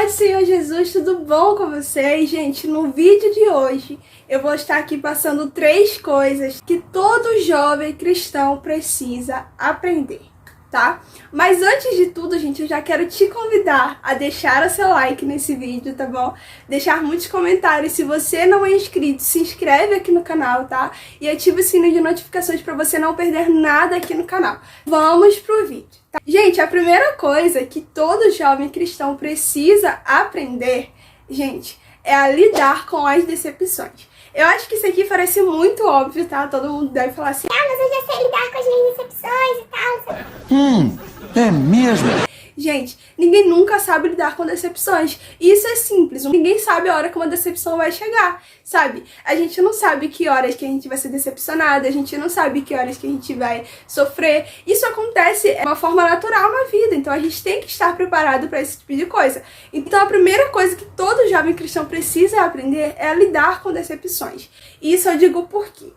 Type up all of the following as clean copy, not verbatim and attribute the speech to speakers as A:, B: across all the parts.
A: paz do Senhor Jesus, tudo bom com vocês? Gente, no vídeo de hoje eu vou estar aqui passando 3 coisas que todo jovem cristão precisa aprender, tá? Mas antes de tudo, gente, eu já quero te convidar a deixar o seu like nesse vídeo, tá bom? Deixar muitos comentários. Se você não é inscrito, se inscreve aqui no canal, tá? E ativa o sininho de notificações para você não perder nada aqui no canal. Vamos pro vídeo, tá? Gente, a primeira coisa que todo jovem cristão precisa aprender, gente, é a lidar com as decepções. Eu acho que isso aqui parece muito óbvio, tá? Todo mundo deve falar assim: ah, mas eu já sei lidar com as minhas decepções e tal.
B: É mesmo?
A: Gente, ninguém nunca sabe lidar com decepções. E isso é simples. Ninguém sabe a hora que uma decepção vai chegar, sabe? A gente não sabe que horas que a gente vai ser decepcionada, a gente não sabe que horas que a gente vai sofrer. Isso acontece de uma forma natural na vida, então a gente tem que estar preparado para esse tipo de coisa. Então a primeira coisa que todo jovem cristão precisa aprender é a lidar com decepções. E isso eu digo por quê?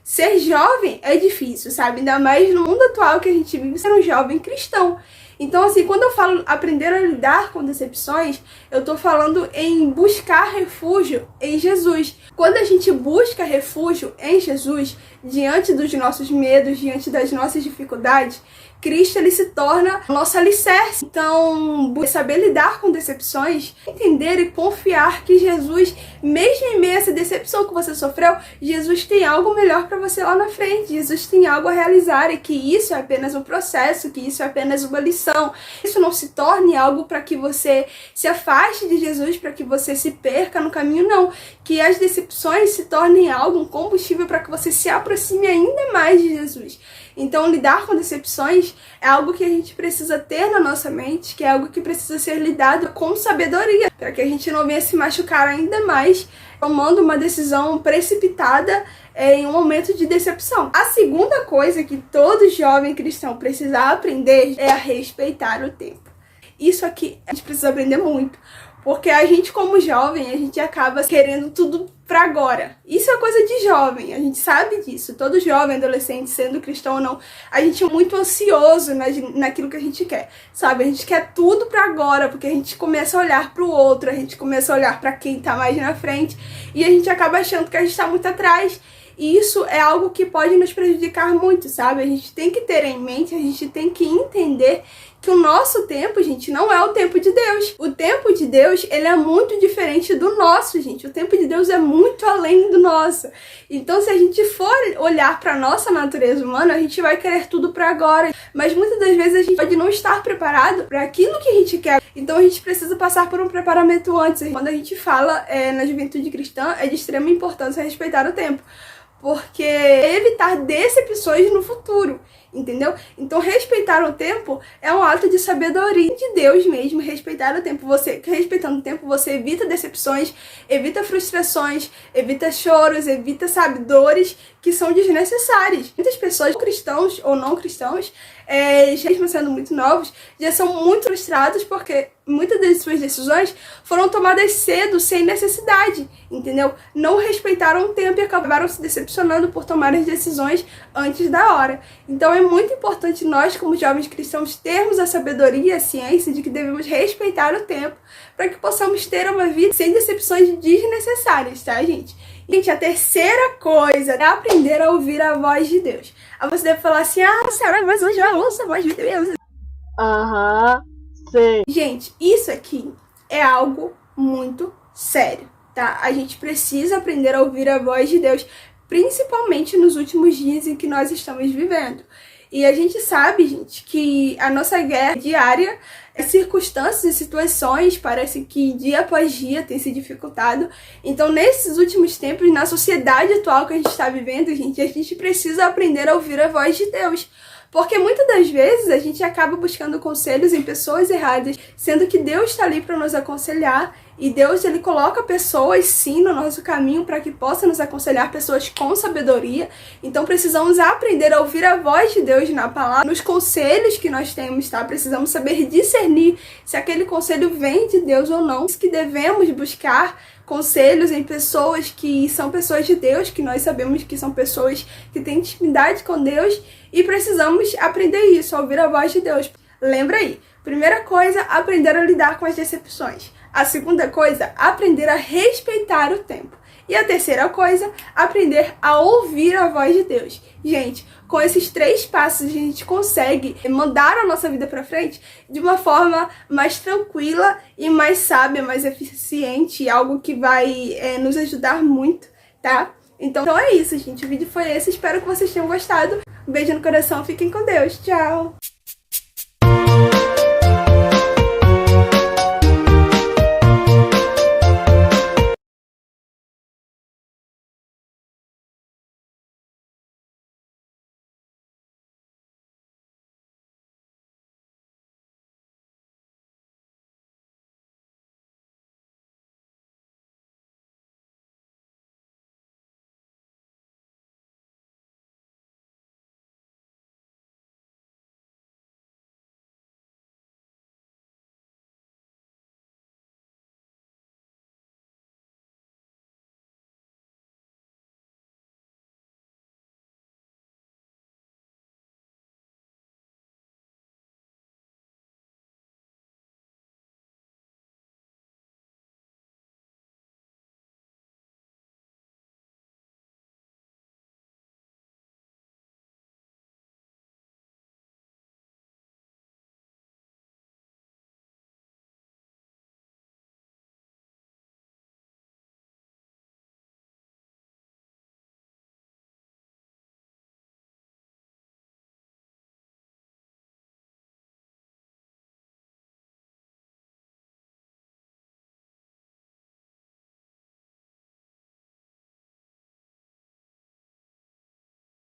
A: Ser jovem é difícil, sabe? Ainda mais no mundo atual que a gente vive, ser um jovem cristão. Então, assim, quando eu falo aprender a lidar com decepções, eu tô falando em buscar refúgio em Jesus. Quando a gente busca refúgio em Jesus, diante dos nossos medos, diante das nossas dificuldades, Cristo, ele se torna nosso alicerce. Então, saber lidar com decepções, entender e confiar que Jesus, mesmo em meio a essa decepção que você sofreu, Jesus tem algo melhor para você lá na frente. Jesus tem algo a realizar e que isso é apenas um processo, que isso é apenas uma lição. Isso não se torne algo para que você se afaste de Jesus, para que você se perca no caminho, não. Que as decepções se tornem algo, um combustível para que você se aproxime ainda mais de Jesus. Então, lidar com decepções é algo que a gente precisa ter na nossa mente, que é algo que precisa ser lidado com sabedoria, para que a gente não venha se machucar ainda mais, tomando uma decisão precipitada em um momento de decepção. A segunda coisa que todo jovem cristão precisa aprender é a respeitar o tempo. Isso aqui a gente precisa aprender muito, porque a gente, como jovem, a gente acaba querendo tudo pra agora. Isso é coisa de jovem, a gente sabe disso. Todo jovem, adolescente, sendo cristão ou não, a gente é muito ansioso naquilo que a gente quer, sabe? A gente quer tudo pra agora, porque a gente começa a olhar pro outro, a gente começa a olhar pra quem tá mais na frente, e a gente acaba achando que a gente tá muito atrás. E isso é algo que pode nos prejudicar muito, sabe? A gente tem que ter em mente, a gente tem que entender que o nosso tempo, gente, não é o tempo de Deus. O tempo de Deus, ele é muito diferente do nosso, gente. O tempo de Deus é muito além do nosso. Então, se a gente for olhar para nossa natureza humana, a gente vai querer tudo para agora. Mas muitas das vezes a gente pode não estar preparado para aquilo que a gente quer. Então, a gente precisa passar por um preparamento antes. Quando a gente fala na juventude cristã, é de extrema importância respeitar o tempo, porque evitar decepções no futuro, entendeu? Então, respeitar o tempo é um ato de sabedoria de Deus mesmo, respeitar o tempo. Você, respeitando o tempo, você evita decepções, evita frustrações, evita choros, evita, sabe, dores que são desnecessárias. Muitas pessoas, cristãos ou não cristãos, mesmo sendo muito novos, já são muito frustrados porque muitas das suas decisões foram tomadas cedo, sem necessidade, entendeu? Não respeitaram o tempo e acabaram se decepcionando por tomar as decisões antes da hora. Então é muito importante nós, como jovens cristãos, termos a sabedoria e a ciência de que devemos respeitar o tempo para que possamos ter uma vida sem decepções desnecessárias, tá, gente? Gente, a terceira coisa é aprender a ouvir a voz de Deus. Aí você deve falar assim: ah, será, mas hoje eu ouço a voz de Deus.
C: Sim.
A: Gente, isso aqui é algo muito sério, tá? A gente precisa aprender a ouvir a voz de Deus, principalmente nos últimos dias em que nós estamos vivendo. E a gente sabe, gente, que a nossa guerra diária, circunstâncias e situações, parece que dia após dia tem se dificultado. Então, nesses últimos tempos, na sociedade atual que a gente está vivendo, gente, a gente precisa aprender a ouvir a voz de Deus. Porque muitas das vezes a gente acaba buscando conselhos em pessoas erradas, sendo que Deus está ali para nos aconselhar. E Deus, ele coloca pessoas, sim, no nosso caminho para que possa nos aconselhar, pessoas com sabedoria. Então, precisamos aprender a ouvir a voz de Deus na palavra, nos conselhos que nós temos, tá? Precisamos saber discernir se aquele conselho vem de Deus ou não. Que devemos buscar conselhos em pessoas que são pessoas de Deus, que nós sabemos que são pessoas que têm intimidade com Deus, e precisamos aprender isso, a ouvir a voz de Deus. Lembra aí, primeira coisa, aprender a lidar com as decepções. A segunda coisa, aprender a respeitar o tempo. E a terceira coisa, aprender a ouvir a voz de Deus. Gente, com esses 3 passos a gente consegue mandar a nossa vida para frente de uma forma mais tranquila e mais sábia, mais eficiente, algo que vai nos ajudar muito, tá? Então é isso, gente. O vídeo foi esse. Espero que vocês tenham gostado. Um beijo no coração. Fiquem com Deus. Tchau!